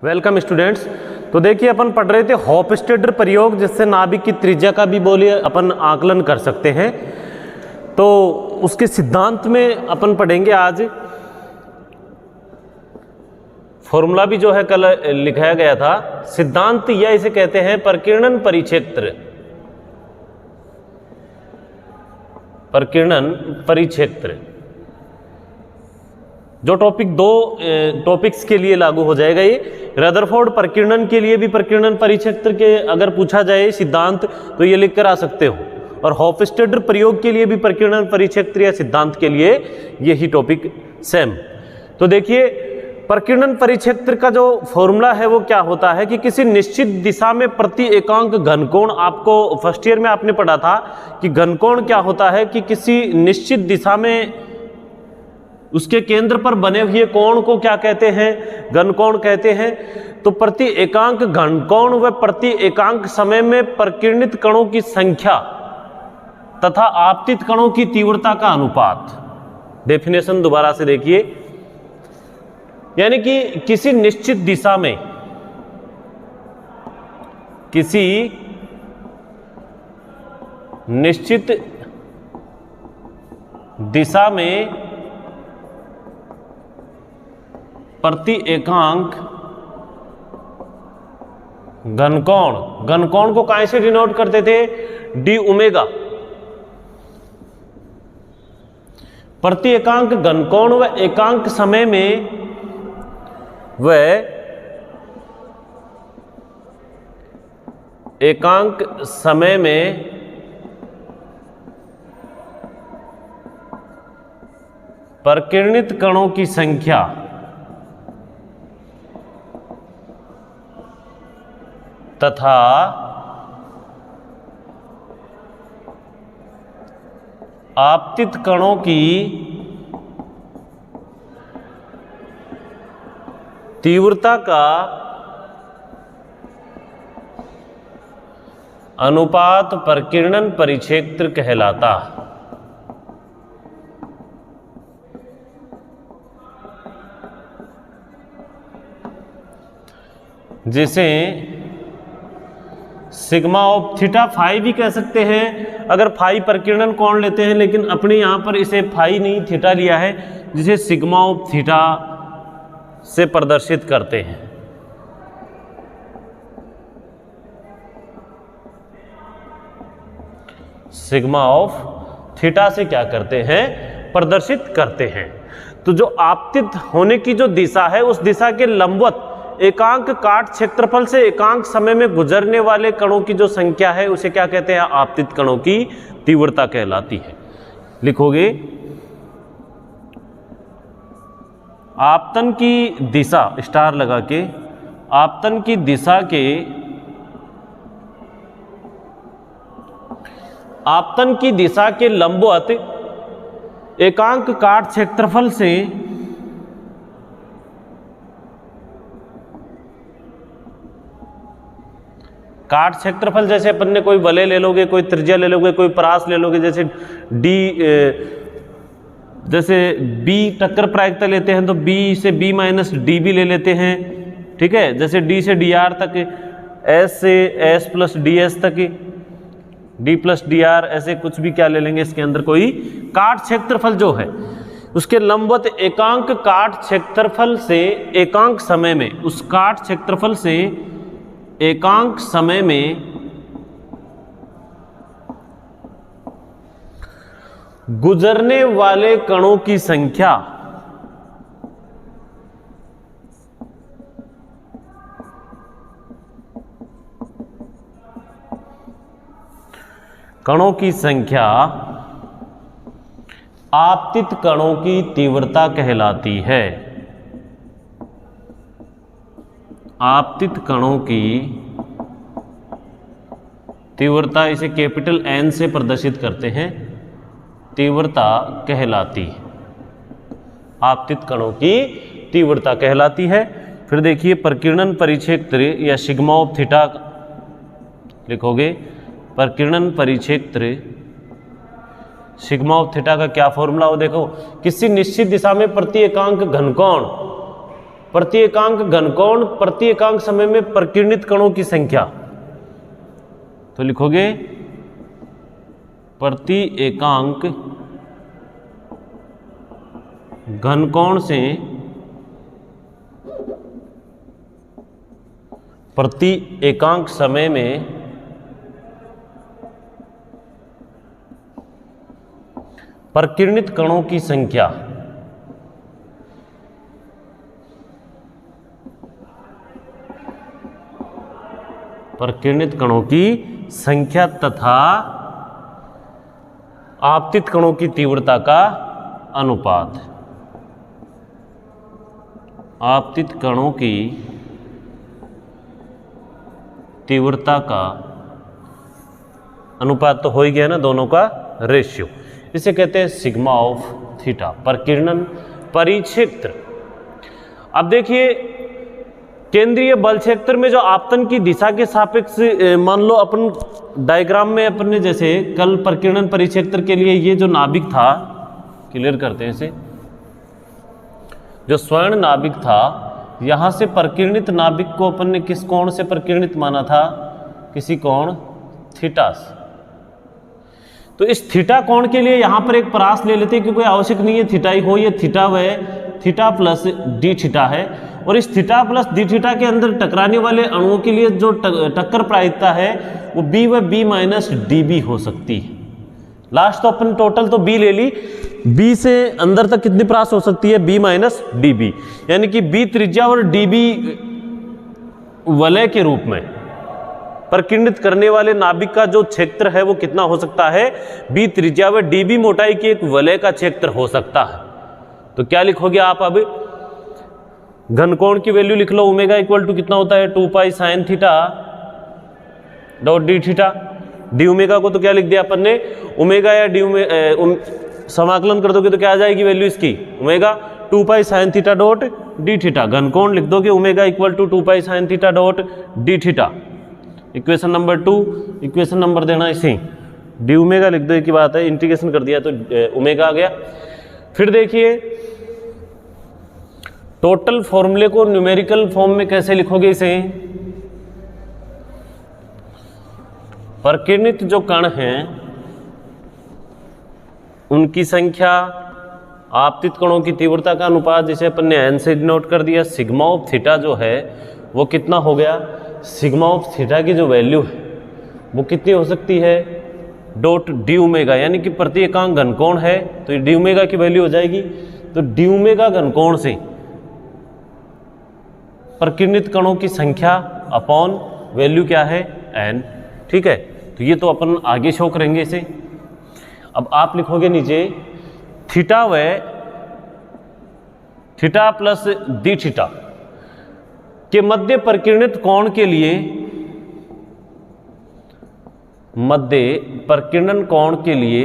Welcome students. तो देखिए अपन पढ़ रहे थे हॉफस्टेडर प्रयोग, जिससे नाभिक की त्रिज्या का भी बोलिए अपन आकलन कर सकते हैं। तो उसके सिद्धांत में अपन पढ़ेंगे आज। फॉर्मूला भी जो है कल लिखाया गया था। सिद्धांत या इसे कहते हैं प्रकीर्णन परिक्षेत्र। प्रकीर्णन परिक्षेत्र जो टॉपिक दो टॉपिक्स के लिए लागू हो जाएगा। ये रदरफोर्ड प्रकीर्णन के लिए भी प्रकीर्णन परिक्षेत्र के अगर पूछा जाए सिद्धांत तो ये लिख कर आ सकते हो, और हॉफस्टेडर प्रयोग के लिए भी प्रकीर्णन परिक्षेत्र या सिद्धांत के लिए यही टॉपिक सेम। तो देखिए प्रकीर्णन परिक्षेत्र का जो फॉर्मूला है वो क्या होता है कि किसी निश्चित दिशा में प्रति एकांक घनकोण, आपको फर्स्ट ईयर में आपने पढ़ा था कि घनकोण क्या होता है कि किसी निश्चित दिशा में उसके केंद्र पर बने हुए कोण को क्या कहते हैं, घनकोण कहते हैं। तो प्रति एकांक घनकोण व प्रति एकांक समय में प्रकीर्णित कणों की संख्या तथा आपतित कणों की तीव्रता का अनुपात। डेफिनेशन दोबारा से देखिए, यानी कि किसी निश्चित दिशा में, किसी निश्चित दिशा में प्रति एकांक घनकोण, घनकोण को काहे से डिनोट करते थे, डी ओमेगा। प्रति एकांक घनकोण व एकांक समय में एकांक समय में प्रकीर्णित कणों की संख्या तथा आपतित कणों की तीव्रता का अनुपात प्रकीर्णन परिक्षेत्र कहलाता। जिसे सिग्मा ऑफ थीटा फाई भी कह सकते हैं, अगर फाई प्रकीर्णन कोण लेते हैं, लेकिन अपने यहां पर इसे फाई नहीं थीटा लिया है, जिसे सिग्मा ऑफ थीटा से प्रदर्शित करते हैं। सिग्मा ऑफ थीटा से क्या करते हैं, प्रदर्शित करते हैं। तो जो आपतित होने की जो दिशा है, उस दिशा के लंबवत एकांक काट क्षेत्रफल से एकांक समय में गुजरने वाले कणों की जो संख्या है उसे क्या कहते हैं, आपतित कणों की तीव्रता कहलाती है। लिखोगे आपतन की दिशा, स्टार लगा के, आपतन की दिशा के, आपतन की दिशा के लंबवत एकांक काट क्षेत्रफल से काट क्षेत्रफल, जैसे अपन ने कोई वलय ले लोगे, कोई त्रिज्या ले लोगे, कोई परास ले लोगे, जैसे डी, जैसे बी टक्कर प्रायिकता लेते हैं तो बी से बी माइनस डी भी ले लेते हैं, ठीक है। जैसे डी से डी आर तक, एस से एस प्लस डी एस तक, डी प्लस डी आर, ऐसे कुछ भी क्या ले लेंगे इसके अंदर कोई काट क्षेत्रफल जो है उसके लंबवत एकांक काट क्षेत्रफल से एकांक समय में, उस काट क्षेत्रफल से एकांक समय में गुजरने वाले कणों की संख्या आपतित कणों की तीव्रता कहलाती है। आपतित कणों की तीव्रता, इसे कैपिटल एन से प्रदर्शित करते हैं, तीव्रता कहलाती है। आपतित कणों की तीव्रता कहलाती है। फिर देखिए प्रकीर्णन परिक्षेत्र या सिग्मा ऑफ थीटा लिखोगे। प्रकीर्णन परिक्षेत्र सिग्मा ऑफ थीटा का क्या फॉर्मूला हो, देखो किसी निश्चित दिशा में प्रति एकांक घनकोण प्रति एकांक घनकोण प्रति एकांक समय में प्रकीर्णित कणों की संख्या, तो लिखोगे प्रति एकांक घनकोण से प्रति एकांक समय में प्रकीर्णित कणों की संख्या। प्रकीर्णित कणों की संख्या तथा आपतित कणों की तीव्रता का अनुपात। आपतित कणों की तीव्रता का अनुपात तो हो ही गया ना, दोनों का रेशियो। इसे कहते हैं सिग्मा ऑफ थीटा, प्रकीर्णन परिक्षेत्र। अब देखिए केंद्रीय बल क्षेत्र में जो आपतन की दिशा के सापेक्ष, मान लो अपन डायग्राम में अपन ने जैसे कल प्रकीर्णन परिक्षेत्र के लिए ये जो नाभिक था, क्लियर करते हैं इसे, जो स्वर्ण नाभिक था, यहां से प्रकीर्णित नाभिक को अपन ने किस कोण से प्रकीर्णित माना था? किसी कोण थीटा से। तो इस थीटा कोण के लिए यहां पर एक परास ले लेते हैं, क्योंकि आवश्यक नहीं है थीटा ही हो, ये थीटा व थीटा प्लस डी थीटा है। और इस थीटा प्लस डी थीटा के अंदर टकराने वाले अणुओं के लिए जो टक्कर प्रायिकता है वो बी व बी माइनस डी बी हो सकती है। लास्ट तो अपन टोटल तो बी ले ली, बी से अंदर तक कितनी परास हो सकती है? बी माइनस डी बी, यानी कि बी त्रिज्या और डी बी वलय के रूप में प्रकीर्णित करने वाले नाभिक का जो क्षेत्र है वो कितना हो सकता है? बी त्रिज्या व डी बी मोटाई के एक वलय का क्षेत्र हो सकता है। तो क्या लिखोगे आप? अब घनकोण की वैल्यू लिख लो, ओमेगा इक्वल टू कितना होता है? 2 pi sine theta dot d theta. D omega को तो क्या लिख दिया अपन ने? ओमेगा या डी समाकलन कर दोगे तो क्या आ जाएगी वैल्यू इसकी? Omega 2 pi sine theta dot d theta. घनकोण लिख दोगे omega equal to 2 pi sine theta dot d theta. Equation number 2, equation number देना इसे, डी ओमेगा लिख दो, एक ही बात है, इंटीग्रेशन कर दिया तो ओमेगा आ गया। फिर देखिए टोटल फॉर्मूले को न्यूमेरिकल फॉर्म में कैसे लिखोगे इसे? प्रकीर्णित जो कण हैं उनकी संख्या, आपतित कणों की तीव्रता का अनुपात, जिसे अपन ने एन से डिनोट कर दिया। सिग्मा ऑफ थीटा जो है वो कितना हो गया? सिग्मा ऑफ थीटा की जो वैल्यू है वो कितनी हो सकती है? डॉट डी ओमेगा, यानी कि प्रति एकांक घनकोण है तो डी ओमेगा की वैल्यू हो जाएगी। तो डी ओमेगा घनकोण से प्रकीर्णित कणों की संख्या अपॉन वैल्यू क्या है? एन। ठीक है, तो ये तो अपन आगे शो करेंगे इसे। अब आप लिखोगे नीचे थीटा व थीटा प्लस डी थीटा के मध्य प्रकीर्णित कोण के लिए, मध्य प्रकीर्णन कोण के लिए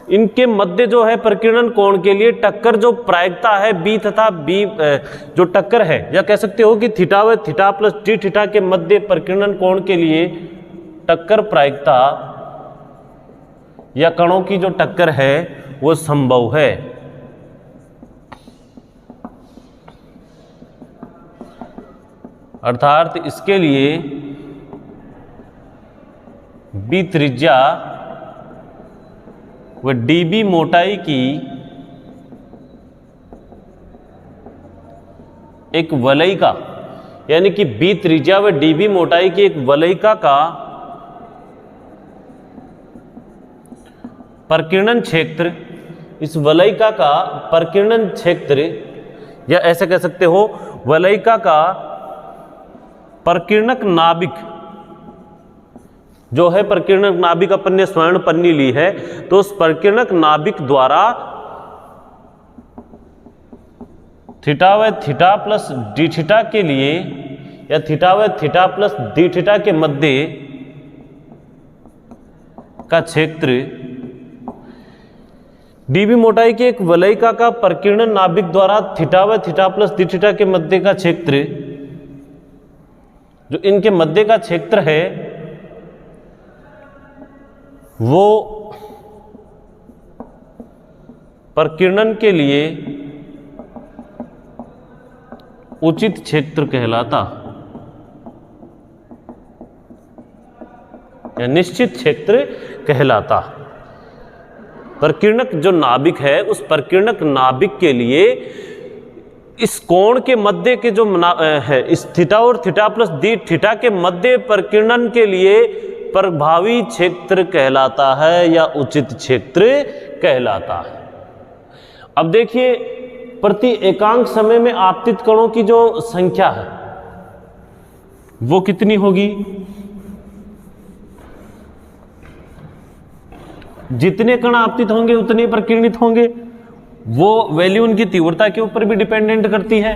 इनके मध्य जो है प्रकीर्णन कोण के लिए टक्कर जो प्रायिकता है बी तथा बी जो टक्कर है, या कह सकते हो कि थीटा व थीटा प्लस डी थीटा के मध्य प्रकीर्णन कोण के लिए टक्कर प्रायिकता या कणों की जो टक्कर है वो संभव है। अर्थात इसके लिए बी त्रिज्या व डीबी मोटाई की एक वलयिका, यानी कि बी त्रिज्या व डीबी मोटाई की एक वलयिका का प्रकीर्णन क्षेत्र, इस वलयिका का प्रकीर्णन क्षेत्र, या ऐसे कह सकते हो वलयिका का प्रकीर्णक नाभिक जो है, प्रकीर्णक नाभिक अपन ने स्वर्ण पन्नी ली है, तो उस प्रकीर्णक नाभिक द्वारा थीटा व थीटा प्लस डी थीटा के लिए, या थीटा व थीटा प्लस डी थीटा के मध्य का क्षेत्र, डीबी मोटाई की एक वलयिका का प्रकीर्णन नाभिक द्वारा थीटा व थीटा प्लस डी थीटा के मध्य का क्षेत्र, जो इनके मध्य का क्षेत्र है वो प्रकीर्णन के लिए उचित क्षेत्र कहलाता, या निश्चित क्षेत्र कहलाता। प्रकीर्णक जो नाभिक है, उस प्रकीर्णक नाभिक के लिए इस कोण के मध्य के जो है, इस थीटा और थीटा प्लस डी थीटा के मध्य प्रकीर्णन के लिए प्रभावी क्षेत्र कहलाता है या उचित क्षेत्र कहलाता है। अब देखिए, प्रति एकांक समय में आपतित कणों की जो संख्या है वो कितनी होगी? जितने कण आपतित होंगे उतने प्रकीर्णित होंगे। वो वैल्यू उनकी तीव्रता के ऊपर भी डिपेंडेंट करती है।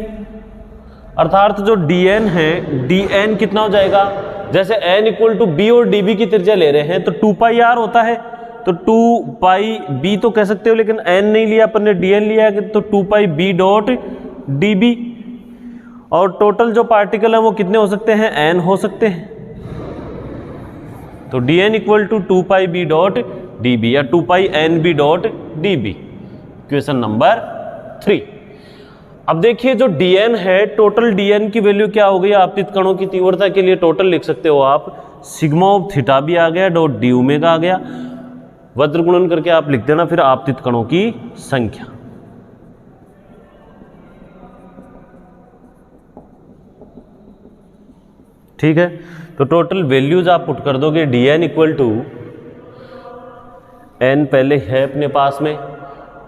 अर्थात जो dn है, dn कितना हो जाएगा? जैसे n इक्वल टू बी और db की त्रिज्या ले रहे हैं तो 2 पाई r होता है, तो 2 पाई b तो कह सकते हो, लेकिन n नहीं लिया अपन ने, dn लिया है, तो 2 पाई b डॉट db। और टोटल जो पार्टिकल है वो कितने हो सकते हैं? n हो सकते हैं। तो dn equal to 2 pi b dot db या 2 pi nb dot db। Question number 3। अब देखिए, जो dn है, टोटल dn की वैल्यू क्या हो गई? आपतित कणों की तीव्रता के लिए टोटल लिख सकते हो आप, सिग्मा ऑफ थीटा भी आ गया, डॉट डी ओमेगा आ गया, वज्र गुणन करके आप लिख देना फिर आपतित कणों की संख्या। ठीक है, तो टोटल वैल्यूज आप पुट कर दोगे। dn इक्वल टू n पहले है अपने पास में,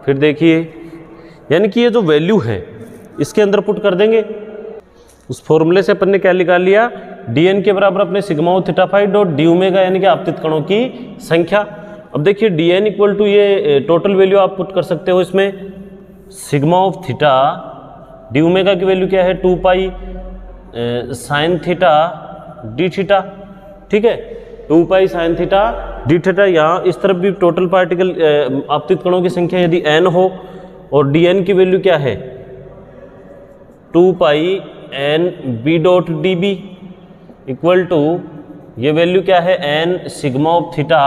फिर देखिए, यानी कि ये जो वैल्यू है इसके अंदर पुट कर देंगे। उस फॉर्मूले से अपन ने क्या निकाल लिया? dn के बराबर अपने sigma of theta phi dot D omega, यानी कि आपतित कणों की संख्या। अब देखिए, dn इक्वल टू ये टोटल वैल्यू आप पुट कर सकते हो इसमें, sigma of theta, D omega की वैल्यू क्या है? 2 pi sine theta D theta. ठीक है, 2 pi sine theta D theta. यहाँ इस तरफ भी टोटल पार्टिकल आपतित कणों की संख्या यदि n हो और dn की वैल्यू क्या है? 2 pi n b dot D B equal to ये वैल्यू क्या है? n sigma of theta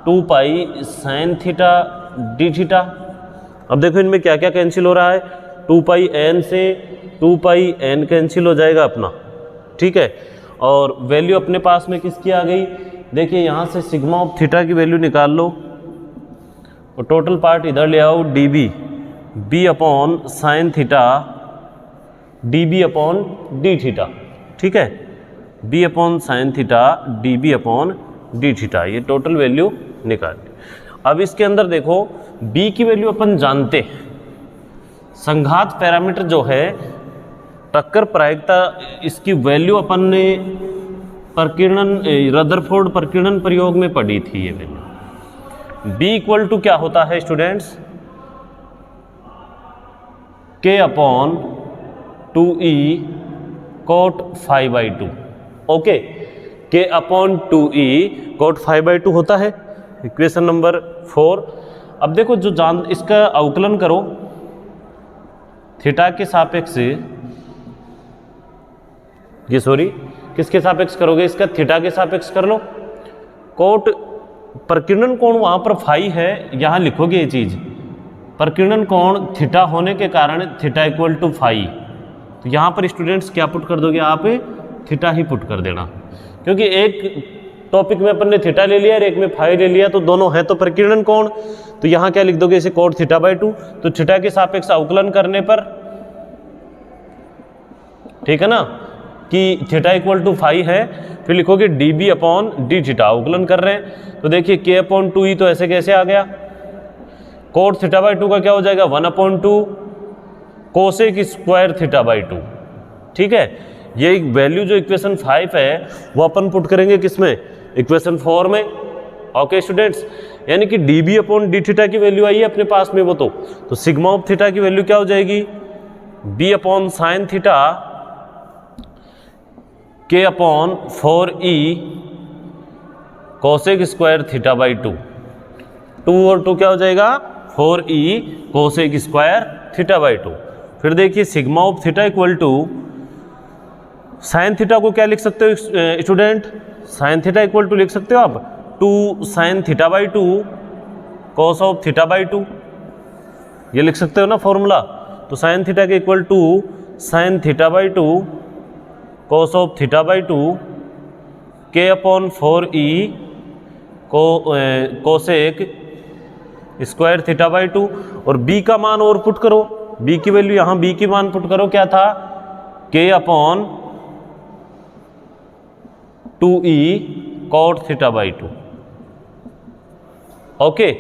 2 pi sine theta D theta. अब देखो इनमें क्या क्या कैंसिल हो रहा है? 2 पाई n से 2 पाई n कैंसिल हो जाएगा अपना। ठीक है, और वैल्यू अपने पास में किसकी आ गई? देखिए, यहाँ से सिग्मा ऑफ थीटा की वैल्यू निकाल लो और टोटल पार्ट इधर ले आओ, D B B upon sine theta D B upon D theta. ठीक है, B upon sine theta D B upon D theta, ये टोटल वैल्यू निकाल ली। अब इसके अंदर देखो, b की वैल्यू अपन जानते हैं, संघात पैरामीटर जो है, टक्कर प्रायिकता, इसकी वैल्यू अपन ने प्रकीर्णन रदरफोर्ड प्रकीर्णन प्रयोग में पढ़ी थी। ये वैल्यू b इक्वल टू क्या होता है students? k upon 2e cot 5/2। Okay, k upon 2e cot 5/2 होता है। Equation number 4। अब देखो, जो जान इसका अवकलन करो, थीटा के सापेक्ष, ये सॉरी किसके सापेक्ष करोगे? इसका थीटा के सापेक्ष कर लो। कोट प्रकीर्णन कोण वहां पर फाई है, यहां लिखोगे ये चीज, प्रकीर्णन कोण थीटा होने के कारण थीटा इक्वल टू फाई। तो यहाँ पर स्टूडेंट्स क्या पुट कर दोगे आप? थीटा ही पुट कर देना, क्योंकि एक टॉपिक में अपन ने थीटा ले लिया और एक में फाई ले लिया, तो दोनों है तो प्रकीर्णन कोण। तो यहाँ क्या लिख दोगे? इसे कोट थीटा/2। तो थीटा के सापेक्ष अवकलन करने पर, ठीक है ना, कि थीटा इक्वल टू फाई है, फिर लिखोगे D B upon D theta, अवकलन कर रहे हैं। तो देखिए k अपॉन 2e तो ऐसे कैसे आ गया? कोट थीटा/2 का क्या हो जाएगा? 1/2 कोसेक स्क्वायर थीटा/2। ठीक है, ये वैल्यू जो इक्वेशन 5 है वो अपन पुट करेंगे किसमें? इक्वेशन 4 में। ओके स्टूडेंट्स, यानी कि d B upon D theta की वैल्यू आई है अपने पास में वो, तो सिग्मा ऑफ थीटा की वैल्यू क्या हो जाएगी? b upon sine theta k upon 4e cosec square थीटा/2। 2 और 2 क्या हो जाएगा? 4e cosec square theta. फिर देखिए, sigma of theta equal to sine theta को क्या लिख सकते हो student? Sine theta equal to लिख सकते हो आप 2 sine theta cos of theta. ये लिख सकते हो ना फॉर्मूला। तो साइन थीटा के equal to sine theta by 2 cos of theta by 2 के upon 4e cosec square theta by 2। और b का मान और पुट करो, b की वैल्यू यहाँ b की मान पुट करो, क्या था k upon 2e cot theta by 2। Okay,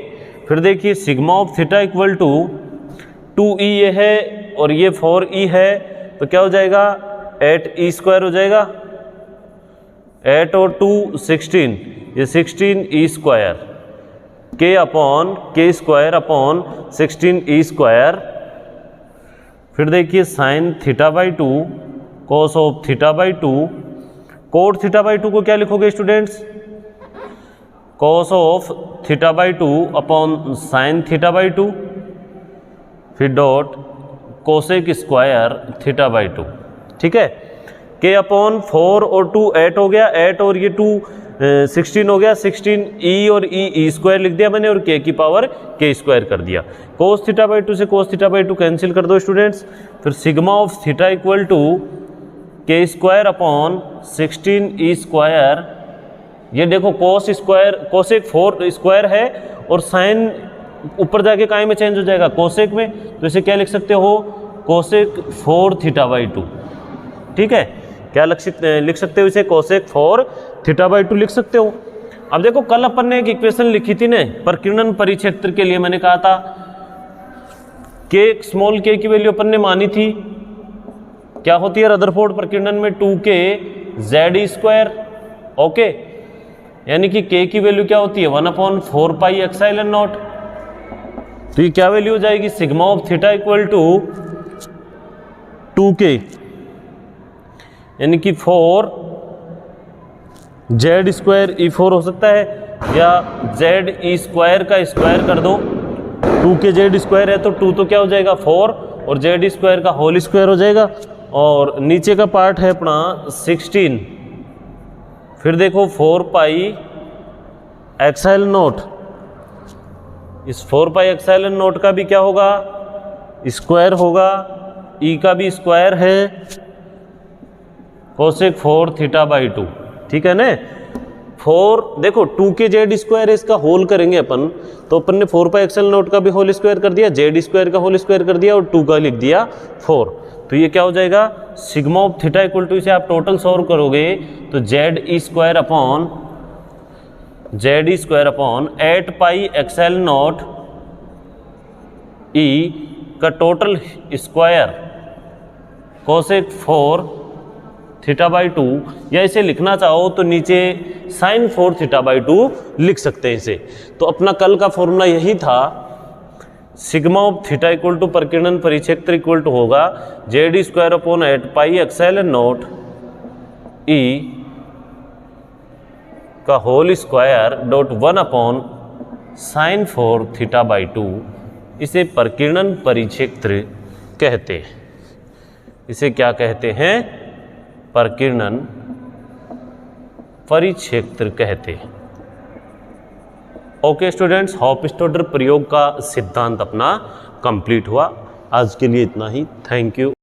फिर देखिए sigma of theta equal to 2e ये है और ये 4e है, तो क्या हो जाएगा 8e स्क्वायर हो जाएगा, 8 और 2 16, ये 16e square k upon k square upon 16e square. फिर देखिए sign theta by 2 cos of theta by 2, cot theta by 2 को क्या लिखोगे students, cos of theta by 2 upon sine theta by 2, फिर dot cosec square theta by 2। ठीक है, के upon 4 और 2 8 हो गया, 8 और ये 2 16 हो गया, 16 e और e स्क्वायर लिख दिया मैंने और k की पावर k स्क्वायर कर दिया। कोस थीटा बाई 2 से कोस थीटा बाई 2 कैंसिल कर दो स्टूडेंट्स। फिर sigma of theta equal to k square upon 16e square. ये देखो कोस स्क्वायर कोसेक 4 स्क्वायर है और साइन ऊपर जाके काय में चेंज हो जाएगा, कोसेक में, तो इसे क्या लिख सकते हो, कोसेक 4 थीटा बाई 2। ठीक है, क्या लिख सकते हो इसे, कोसेक 4 थीटा बाई 2 लिख सकते हो। अब देखो कल अपन ने एक इक्वेशन लिखी थी ना प्रकीर्णन परिक्षेत्र के लिए, मैंने कहा था k स्मॉल k की वैल्यू अपन ने मानी थी, क्या होती है रदरफोर्ड प्रकीर्णन में 2k z स्क्वायर। ओके, यानी कि k की वैल्यू क्या होती है 1/4 पाई एक्साइलन नॉट। तो ये क्या वैल्यू हो जाएगी, sigma of theta equal to 2k यानी कि 4 z स्क्वायर e4 हो सकता है, या z e स्क्वायर का स्क्वायर कर दो, 2k z स्क्वायर है तो 2 तो क्या हो जाएगा 4 और z स्क्वायर का होल स्क्वायर हो जाएगा, और नीचे का पार्ट है अपना 16। फिर देखो 4 पाई एक्साइलन नोट, इस 4 पाई एक्साइलन नोट का भी क्या होगा स्क्वायर होगा, e का भी स्क्वायर है, कोसेक 4 थीटा बाई 2। ठीक है ना, 4 देखो 2k जेड स्क्वायर है, इसका होल करेंगे अपन, तो अपन ने 4 पाई एक्साइलन नोट का भी होल स्क्वायर कर दिया, जेड स्क्वायर का होल स्क्वायर कर दिया और 2 का लिख दिया 4। तो ये क्या हो जाएगा sigma of theta equal to, इसे आप टोटल सॉल्व करोगे तो z e square upon 8 pi epsilon naught e का total square cosec 4 theta by 2, या इसे लिखना चाहो तो नीचे साइन 4 थीटा बाई 2 लिख सकते हैं इसे। तो अपना कल का फॉर्मूला यही था, sigma of theta equal to प्रकीर्णन परिक्षेत्र इक्वल टू होगा Z square upon 8 pi epsilon naught e का whole square dot 1 upon sine 4 theta by 2। इसे प्रकीर्णन परिक्षेत्र कहते हैं। इसे क्या कहते हैं, प्रकीर्णन परिक्षेत्र कहते हैं। ओके स्टूडेंट्स, हॉफस्टाडर प्रयोग का सिद्धांत अपना कंप्लीट हुआ। आज के लिए इतना ही, थैंक यू।